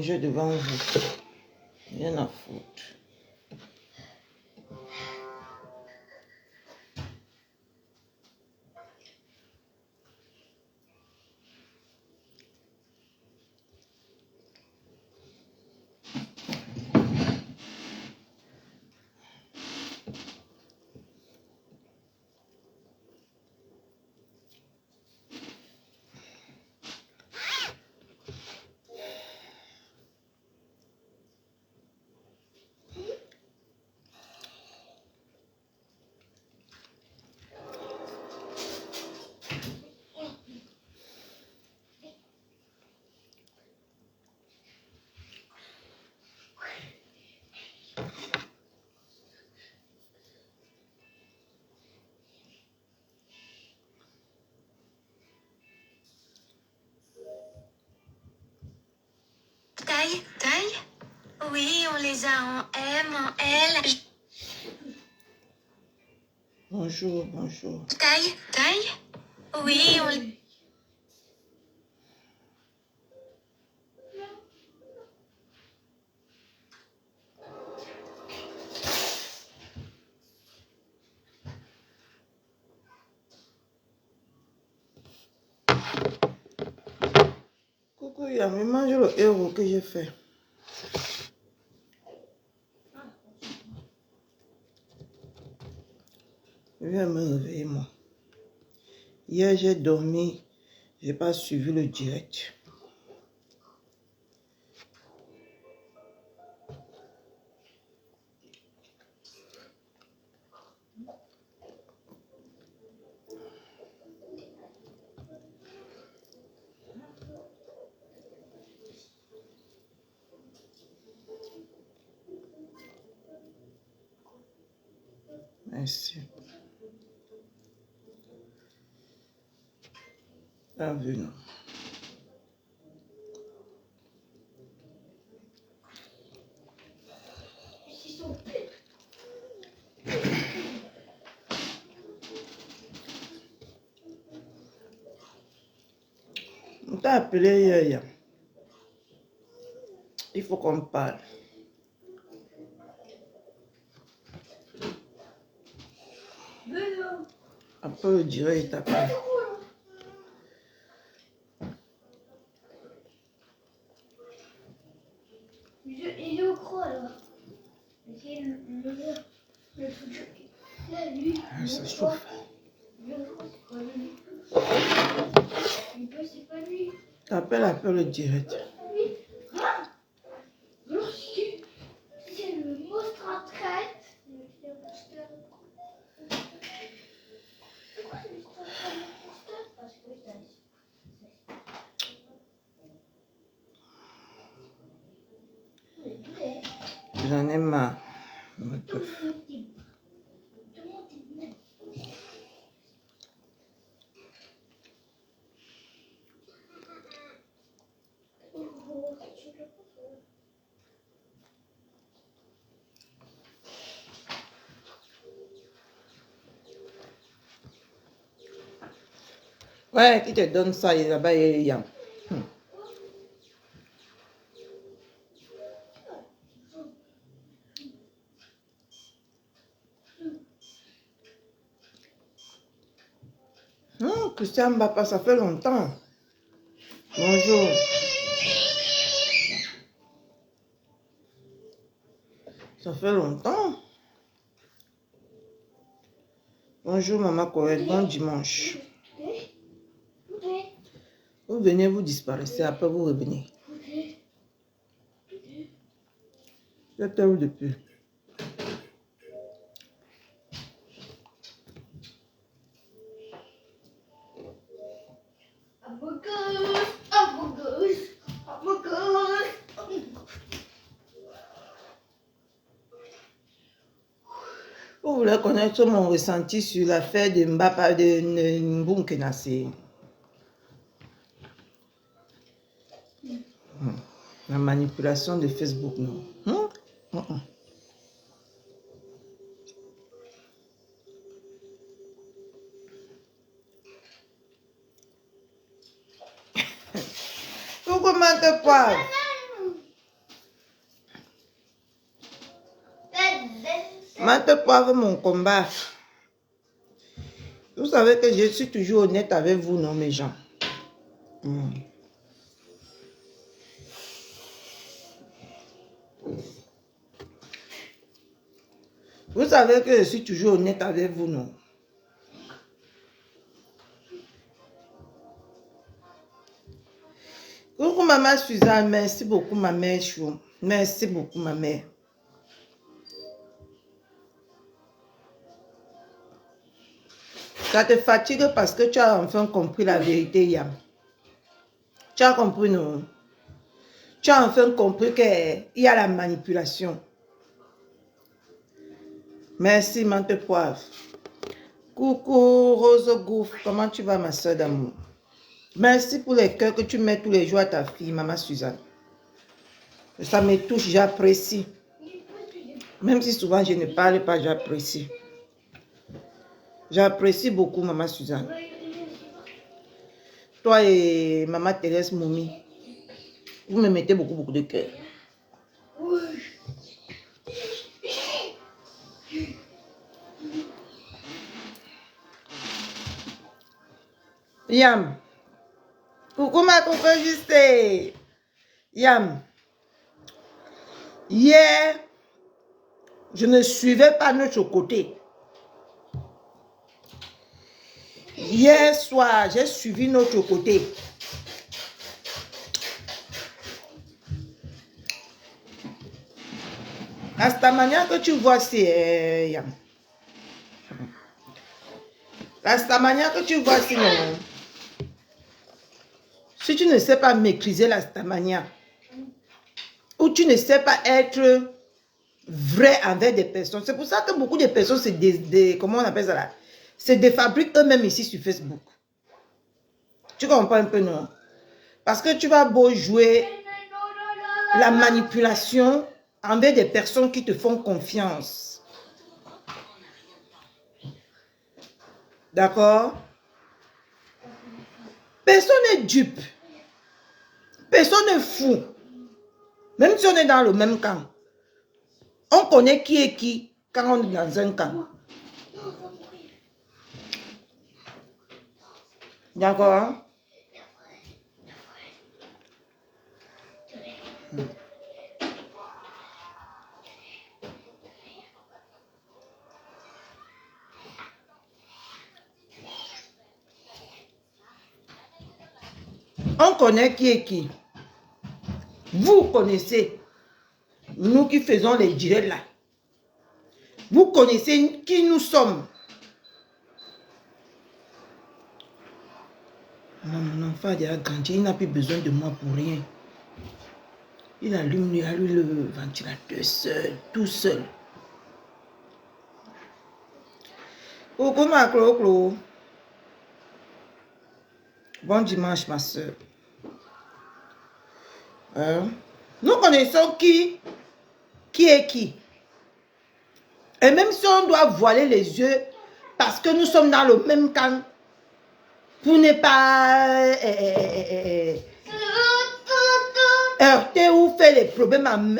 manger devant vous. Rien à foutre. Taille. Oui, on les a en M, en L. Bonjour. Taille. Oui, on les... Coucou, Yami, mange le héros que j'ai fait. Je viens me réveiller, moi. Hier, j'ai dormi. J'ai pas suivi le direct. Merci. T'as vu, non? On t'a appelé hier. Il faut qu'on parle. Après le direct, il t'appelle. Il est au croix là. C'est le truc. Là, lui. Ça chauffe. C'est pas lui. Appelle le direct. Alors, c'est le monstre en traite. Pourquoi c'est le monstre? Parce que J'en ai marre. Ouais, qui te donne ça, il là-bas, il y a. Non, Christian Mbapa, ça fait longtemps. Bonjour. Ça fait longtemps. Bonjour, maman Corette. Bon dimanche. Vous venez, vous disparaissez, après vous revenez. Vous êtes où depuis? Vous voulez connaître mon ressenti sur l'affaire de Mbapa de Mbunkenase? La manipulation de Facebook, non? Vous comment te parle? Mante poivre mon combat. Vous savez que je suis toujours honnête avec vous, non, mes gens. Vous savez que je suis toujours honnête avec vous, non? Coucou maman Suzanne, merci beaucoup ma mère chou. Merci beaucoup ma mère. Ça te fatigue parce que tu as enfin compris la vérité, Yam. Tu as compris, non? Tu as enfin compris qu'il y a la manipulation. Merci, Mante Poivre. Coucou, Rose Gouffre. Comment tu vas, ma soeur d'amour? Merci pour les cœurs que tu mets tous les jours à ta fille, maman Suzanne. Ça me touche, j'apprécie. Même si souvent je ne parle pas, j'apprécie. J'apprécie beaucoup, maman Suzanne. Toi et maman Thérèse Moumi, vous me mettez beaucoup de cœur. Yam. Coucou ma coco juste. Yam. Hier, je ne suivais pas notre côté. Hier soir, j'ai suivi notre côté. À cette manière que tu vois, c'est Yam. À cette manière que tu vois, c'est non. Si tu ne sais pas maîtriser la stamania, ou tu ne sais pas être vrai envers des personnes, c'est pour ça que beaucoup de personnes comment on appelle ça là, se défabriquent eux-mêmes ici sur Facebook. Tu comprends un peu, non? Parce que tu vas beau jouer la manipulation envers des personnes qui te font confiance. D'accord? Personne n'est dupe. Personne n'est fou. Même si on est dans le même camp. On connaît qui est qui quand on est dans un camp. D'accord? On connaît qui est qui. Vous connaissez. Nous qui faisons les directs là. Vous connaissez qui nous sommes. Mon enfant a déjà grandi. Il n'a plus besoin de moi pour rien. Il allume le ventilateur seul, tout seul. Coucou ma Clo-Clo. Bon dimanche ma soeur. Nous connaissons qui est qui. Et même si on doit voiler les yeux parce que nous sommes dans le même camp, pour ne pas heurter ou faire des problèmes à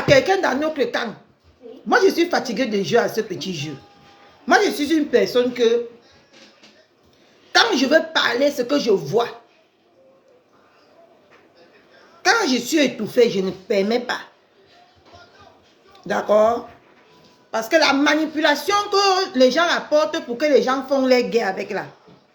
quelqu'un dans notre camp. Moi, je suis fatiguée de jouer à ce petit jeu. Moi, je suis une personne que quand je veux parler ce que je vois, quand je suis étouffée, je ne permets pas. D'accord? Parce que la manipulation que les gens apportent pour que les gens font les guerres avec là,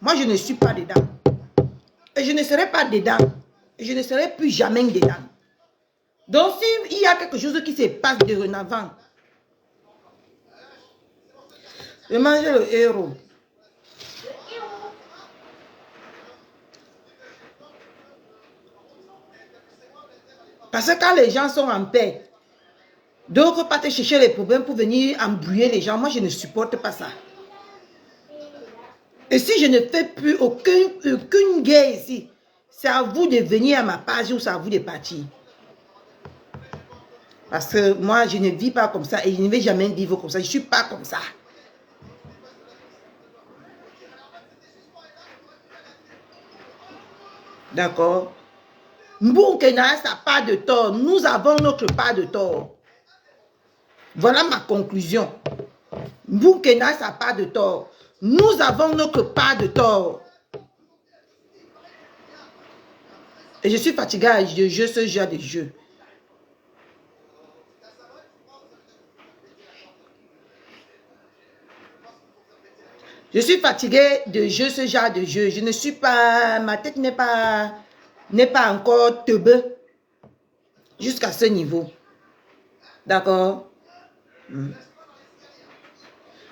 moi, je ne suis pas dedans. Et je ne serai pas dedans. Et je ne serai plus jamais dedans. Donc, s'il y a quelque chose qui se passe de renavant, je mange le héros. Parce que quand les gens sont en paix, d'autres pas te chercher les problèmes pour venir embrouiller les gens. Moi, je ne supporte pas ça. Et si je ne fais plus aucune guerre ici, c'est à vous de venir à ma page ou c'est à vous de partir. Parce que moi, je ne vis pas comme ça et je ne vais jamais vivre comme ça. Je ne suis pas comme ça. D'accord? Mboukena a sa part de tort. Nous avons notre part de tort. Voilà ma conclusion. Mboukena a sa part de tort. Nous avons notre part de tort. Et je suis fatiguée de jouer ce genre de jeu. Je suis fatiguée de jouer ce genre de jeu. Je ne suis pas... Ma tête n'est pas encore teubée jusqu'à ce niveau. D'accord?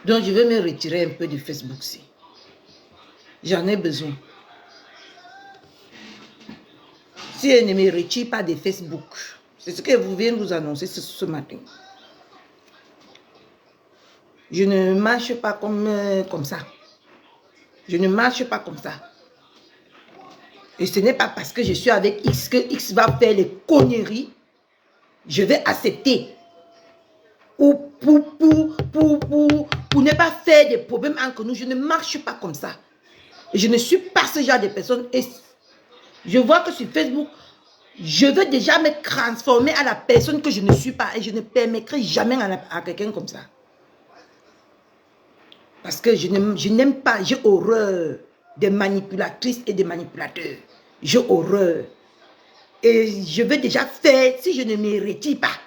Donc, je vais me retirer un peu du Facebook-ci. J'en ai besoin. Si elle ne me retire pas de Facebook, c'est ce que vous venez de vous annoncer ce matin. Je ne marche pas comme ça. Je ne marche pas comme ça. Et ce n'est pas parce que je suis avec X que X va faire les conneries. Je vais accepter. Ou pour ne pas faire des problèmes entre nous. Je ne marche pas comme ça. Et je ne suis pas ce genre de personne. Et je vois que sur Facebook, je veux déjà me transformer à la personne que je ne suis pas. Et je ne permettrai jamais à quelqu'un comme ça. Parce que je n'aime pas, j'ai horreur des manipulatrices et des manipulateurs. J'ai horreur. Et je veux déjà faire, si je ne me retire pas,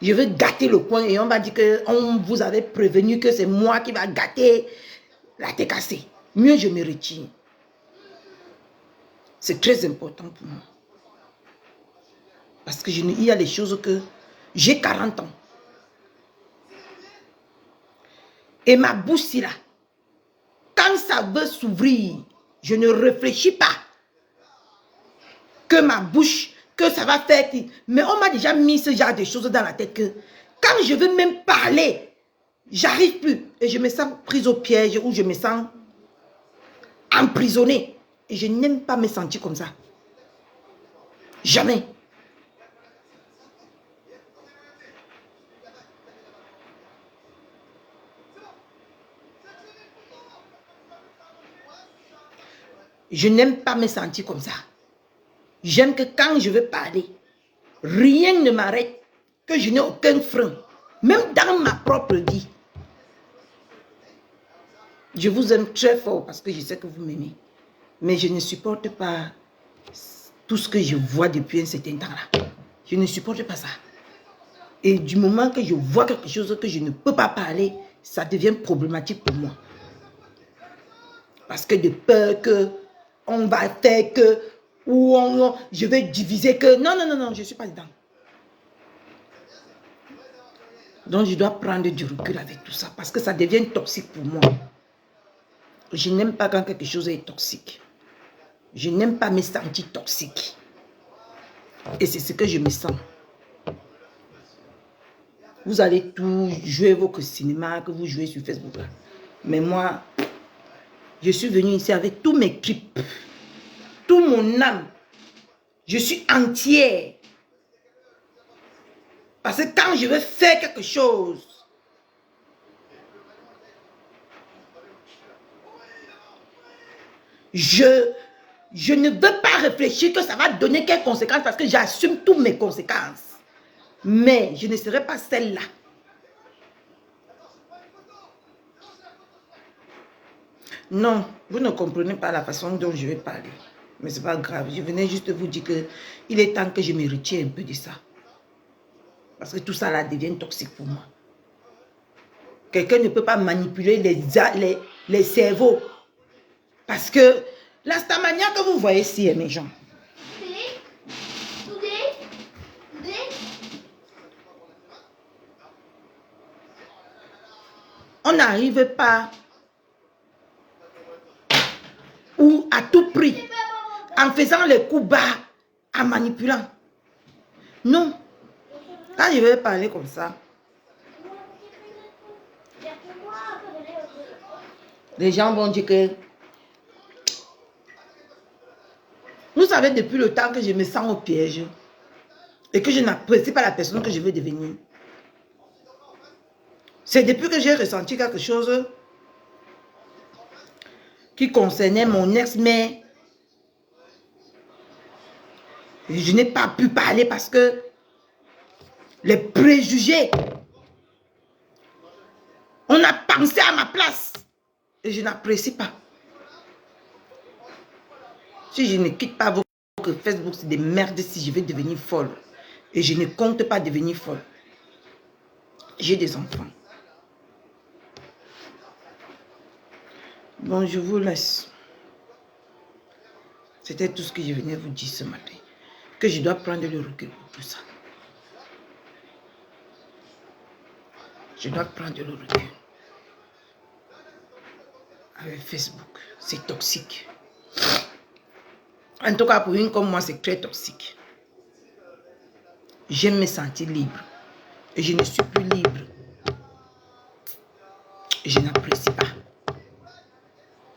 je veux gâter le coin et on va dire qu'on vous avait prévenu que c'est moi qui va gâter la tête cassée. Mieux je me retire. C'est très important pour moi. Parce que il y a des choses que j'ai 40 ans. Et ma bouche là, quand ça veut s'ouvrir, je ne réfléchis pas que ma bouche, que ça va faire. Mais on m'a déjà mis ce genre de choses dans la tête que quand je veux même parler, j'arrive plus. Et je me sens prise au piège ou je me sens emprisonnée. Et je n'aime pas me sentir comme ça. Jamais. Je n'aime pas me sentir comme ça. J'aime que quand je veux parler, rien ne m'arrête, que je n'ai aucun frein. Même dans ma propre vie. Je vous aime très fort parce que je sais que vous m'aimez. Mais je ne supporte pas tout ce que je vois depuis un certain temps-là. Je ne supporte pas ça. Et du moment que je vois quelque chose que je ne peux pas parler, ça devient problématique pour moi. Parce que de peur que on va faire que, ou je vais diviser que, non, je ne suis pas dedans. Donc je dois prendre du recul avec tout ça parce que ça devient toxique pour moi. Je n'aime pas quand quelque chose est toxique. Je n'aime pas me sentir toxique. Et c'est ce que je me sens. Vous allez tout jouer vos cinémas que vous jouez sur Facebook. Là. Mais moi, je suis venue ici avec tous mes tripes, tout mon âme. Je suis entière. Parce que quand je veux faire quelque chose, je ne veux pas réfléchir que ça va donner quelles conséquences parce que j'assume toutes mes conséquences. Mais je ne serai pas celle-là. Non, vous ne comprenez pas la façon dont je vais parler. Mais ce n'est pas grave. Je venais juste vous dire qu'il est temps que je me retire un peu de ça. Parce que tout ça là devient toxique pour moi. Quelqu'un ne peut pas manipuler les cerveaux. Parce que la Starmania que vous voyez ici, mes gens. On n'arrive pas ou à tout prix en faisant les coups bas, en manipulant. Non. Quand je vais parler comme ça, les gens vont dire que vous savez, depuis le temps que je me sens au piège et que je n'apprécie pas la personne que je veux devenir. C'est depuis que j'ai ressenti quelque chose qui concernait mon ex-mère Je n'ai pas pu parler parce que les préjugés, on a pensé à ma place. Et je n'apprécie pas. Si je ne quitte pas votre Facebook, c'est des merdes si je vais devenir folle. Et je ne compte pas devenir folle. J'ai des enfants. Bon, je vous laisse. C'était tout ce que je venais vous dire ce matin. Que je dois prendre le recul pour tout ça. Je dois prendre le recul. Avec Facebook, c'est toxique. En tout cas, pour une comme moi, c'est très toxique. J'aime me sentir libre. Et je ne suis plus libre. Je n'apprécie pas.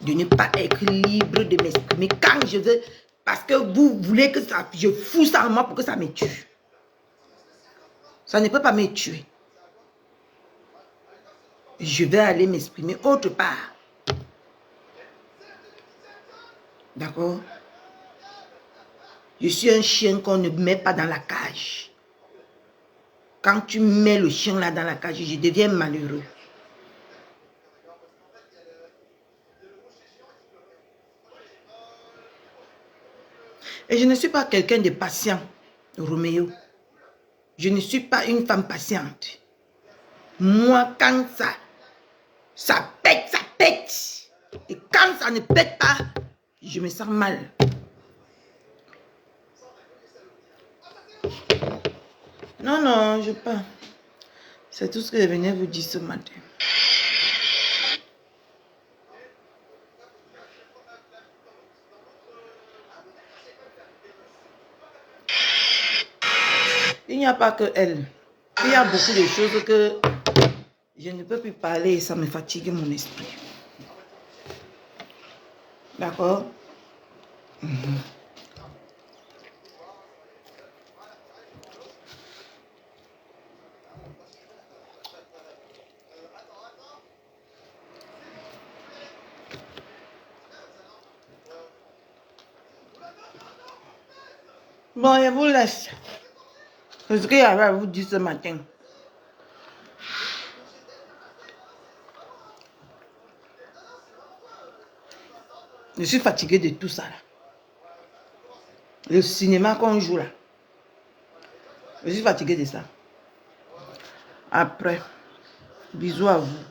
De ne pas être libre de m'exprimer quand je veux. Parce que vous voulez que ça, je fous ça en moi pour que ça me tue. Ça ne peut pas me tuer. Je vais aller m'exprimer autre part. D'accord? Je suis un chien qu'on ne met pas dans la cage. Quand tu mets le chien là dans la cage, je deviens malheureux. Et je ne suis pas quelqu'un de patient, Roméo. Je ne suis pas une femme patiente. Moi, quand ça pète, ça pète. Et quand ça ne pète pas, je me sens mal. Non, non, je pas. C'est tout ce que je venais vous dire ce matin. Il n'y a pas que elle. Il y a beaucoup de choses que je ne peux plus parler et ça me fatigue mon esprit. D'accord? Bon, je vous laisse. C'est ce qu'il y avait à vous dire ce matin. Je suis fatiguée de tout ça là. Le cinéma qu'on joue là. Je suis fatiguée de ça. Après, bisous à vous.